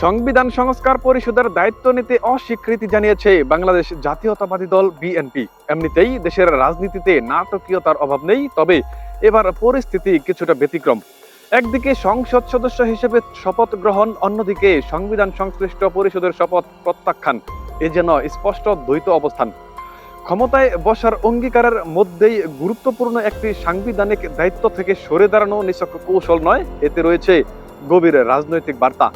সংবিধান সংস্কার পরিষদের দায়িত্ব নিতে অস্বীকৃতি জানিয়েছে বাংলাদেশ জাতীয়তাবাদী দল বিএনপি। এমনিতেই দেশের রাজনীতিতে নাটকীয়তার অভাব নেই, তবে এবার পরিস্থিতি কিছুটা ব্যতিক্রম। একদিকে সংসদ সদস্য হিসেবে শপথ গ্রহণ, অন্যদিকে সংবিধান সংশ্লিষ্ট পরিষদের শপথ প্রত্যাখ্যান। এ যেন স্পষ্ট দ্বৈত অবস্থান। ক্ষমতায় বসার অঙ্গীকারের মধ্যেই গুরুত্বপূর্ণ একটি সাংবিধানিক দায়িত্ব থেকে সরে দাঁড়ানো নিছক কৌশল নয়, এতে রয়েছে গভীর রাজনৈতিক বার্তা।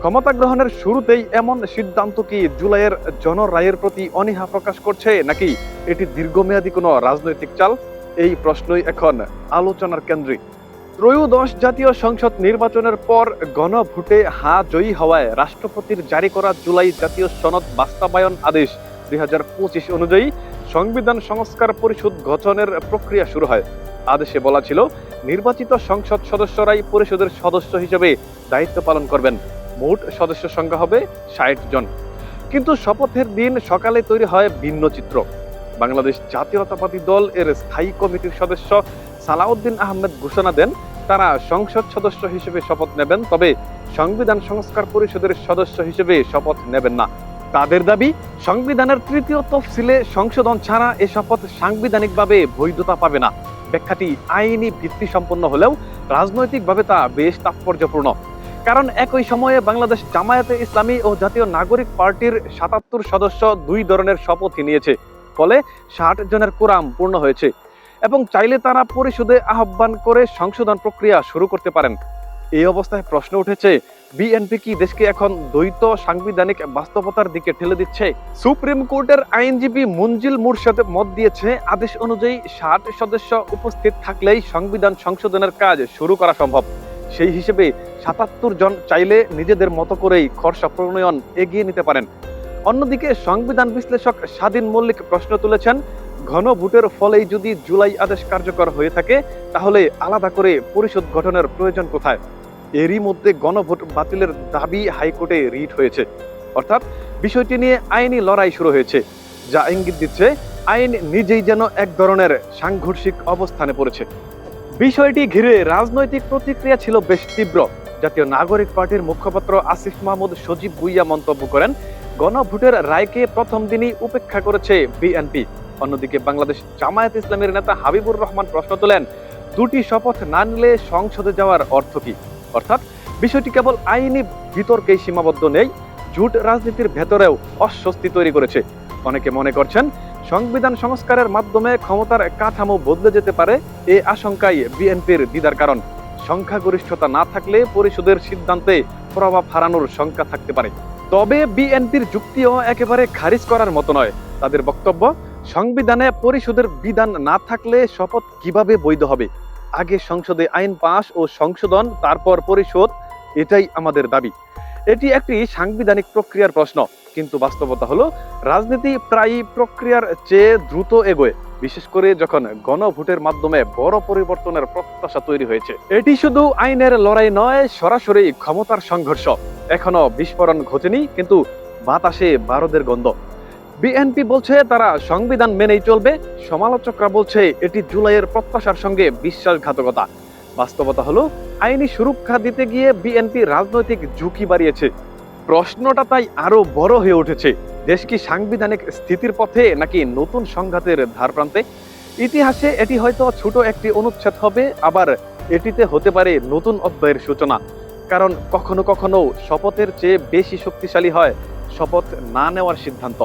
ক্ষমতা গ্রহণের শুরুতেই এমন সিদ্ধান্ত কি জুলাইয়ের জনরায়ের প্রতি অনীহা প্রকাশ করছে, নাকি এটি দীর্ঘমেয়াদী কোনো রাজনৈতিক চাল? এই প্রশ্নই এখন আলোচনার কেন্দ্রে। ত্রয়োদশ জাতীয় সংসদ নির্বাচনের পর গণভোটে জয়ী হওয়ায় রাষ্ট্রপতির জারি করা জুলাই জাতীয় সনদ বাস্তবায়ন আদেশ 2025 অনুযায়ী সংবিধান সংস্কার পরিষদ গঠনের প্রক্রিয়া শুরু হয়। আদেশে বলা ছিল, নির্বাচিত সংসদ সদস্যরাই পরিষদের সদস্য হিসেবে দায়িত্ব পালন করবেন। মোট সদস্য সংখ্যা হবে 60 জন। কিন্তু শপথের দিন সকালে তৈরি হয় ভিন্ন চিত্র। বাংলাদেশ জাতীয়তাবাদী দল এর স্থায়ী কমিটির সদস্য সালাউদ্দিন আহমেদ ঘোষণা দেন, তারা সংসদ সদস্য হিসেবে শপথ নেবেন, তবে সংবিধান সংস্কার পরিষদের সদস্য হিসেবে শপথ নেবেন না। তাদের দাবি, সংবিধানের তৃতীয় তফসিলে সংশোধন ছাড়া এ শপথ সাংবিধানিকভাবে বৈধতা পাবে না। ব্যাখ্যাটি আইনি ভিত্তি সম্পন্ন হলেও রাজনৈতিকভাবে তা বেশ তাৎপর্যপূর্ণ। কারণ একই সময়ে বাংলাদেশ জামায়াতে ইসলামী ও জাতীয় নাগরিক পার্টির 77 সদস্য দুই ধরনের শপথই নিয়েছে, ফলে 60 জনের কোরাম পূর্ণ হয়েছে এবং চাইলে তারা পরিষদে আহ্বান করে সংশোধন প্রক্রিয়া শুরু করতে পারেন। এই অবস্থায় প্রশ্ন উঠেছে, বিএনপি কি দেশকে এখন দ্বৈত সাংবিধানিক বাস্তবতার দিকে ঠেলে দিচ্ছে? সুপ্রিম কোর্টের আইনজীবী মুনজিল মুরশাদ মত দিয়েছে, আদেশ অনুযায়ী 60 সদস্য উপস্থিত থাকলেই সংবিধান সংশোধনের কাজ শুরু করা সম্ভব। সেই হিসেবে 77 জন চাইলে নিজেদের মতো করেই খসড়া প্রণয়ন এগিয়ে নিতে পারেন। অন্যদিকে সংবিধান বিশ্লেষক স্বাধীন মল্লিক প্রশ্ন তুলেছেন, গণভোটের ফলেই যদি জুলাই আদেশ কার্যকর হয়ে থাকে, তাহলে আলাদা করে পরিষদ গঠনের প্রয়োজন কোথায়? এরই মধ্যে গণভোট বাতিলের দাবি হাইকোর্টে রিট হয়েছে। অর্থাৎ বিষয়টি নিয়ে আইনি লড়াই শুরু হয়েছে, যা ইঙ্গিত দিচ্ছে আইন নিজেই যেন এক ধরনের সাংঘর্ষিক অবস্থানে পড়েছে। বিষয়টি ঘিরে রাজনৈতিক প্রতিক্রিয়া ছিল বেশ তীব্র। জাতীয় নাগরিক পার্টির মুখপাত্র আসিফ মাহমুদ সজীব ভুইয়া মন্তব্য করেন, গণভোটের রায়কে প্রথম দিনই উপেক্ষা করেছে বিএনপি। অন্যদিকে বাংলাদেশ জামায়াত ইসলামের নেতা হাবিবুর রহমান প্রশ্ন তোলেন, দুটি শপথ না নিলে সংসদে যাওয়ার অর্থ কি? অর্থাৎ বিষয়টি কেবল আইনি বিতর্কেই সীমাবদ্ধ নেই, জোট রাজনীতির ভেতরেও অস্বস্তি তৈরি করেছে। অনেকে মনে করছেন, সংবিধান সংস্কারের মাধ্যমে ক্ষমতার কাঠামো বদলে যেতে পারে। এই আশঙ্কাই বিএনপির দ্বিধার কারণ। সংখ্যাগরিষ্ঠতা না থাকলে পরিষদের সিদ্ধান্তে প্রভাব হারানোর শঙ্কা থাকতে পারে। তবে বিএনপির যুক্তিও একেবারে খারিজ করার মতো নয়। তাদের বক্তব্য, সংবিধানে পরিষদের বিধান না থাকলে শপথ কিভাবে বৈধ হবে? আগে সংসদে আইন পাস ও সংশোধন, তারপর পরিষদ, এটাই আমাদের দাবি। এটি একটি সাংবিধানিক প্রক্রিয়ার প্রশ্ন, কিন্তু বাস্তবতা হলো রাজনীতি প্রায়ই প্রক্রিয়ার চেয়ে দ্রুত এগোয়, বিশেষ করে যখন গণভোটের মাধ্যমে বড় পরিবর্তনের প্রত্যাশা তৈরি হয়েছে। এটি শুধু আইনের লড়াই নয়, সরাসরি ক্ষমতার সংঘর্ষ। এখনো বিস্ফোরণ ঘটেনি, কিন্তু বাতাসে বারুদের গন্ধ। বিএনপি বলছে তারা সংবিধান মেনেই চলবে, সমালোচকরা বলছে এটি জুলাইয়ের প্রত্যাশার সঙ্গে বিশ্বাসঘাতকতা। বাস্তবতা হলো আইনি সুরক্ষা দিতে গিয়ে বিএনপি রাজনৈতিক ঝুঁকি বাড়িয়েছে। প্রশ্নটা তাই আরো বড় হয়ে উঠেছে, দেশ কি সাংবিধানিক স্থিতির পথে নাকি নতুন সংঘাতের ধারপ্রান্তে? ইতিহাসে এটি হয়তো ছোট একটি অনুচ্ছেদ হবে, আবার এটিতে হতে পারে নতুন অধ্যায়ের সূচনা। কারণ কখনো কখনো শপথের চেয়ে বেশি শক্তিশালী হয় শপথ না নেওয়ার সিদ্ধান্ত।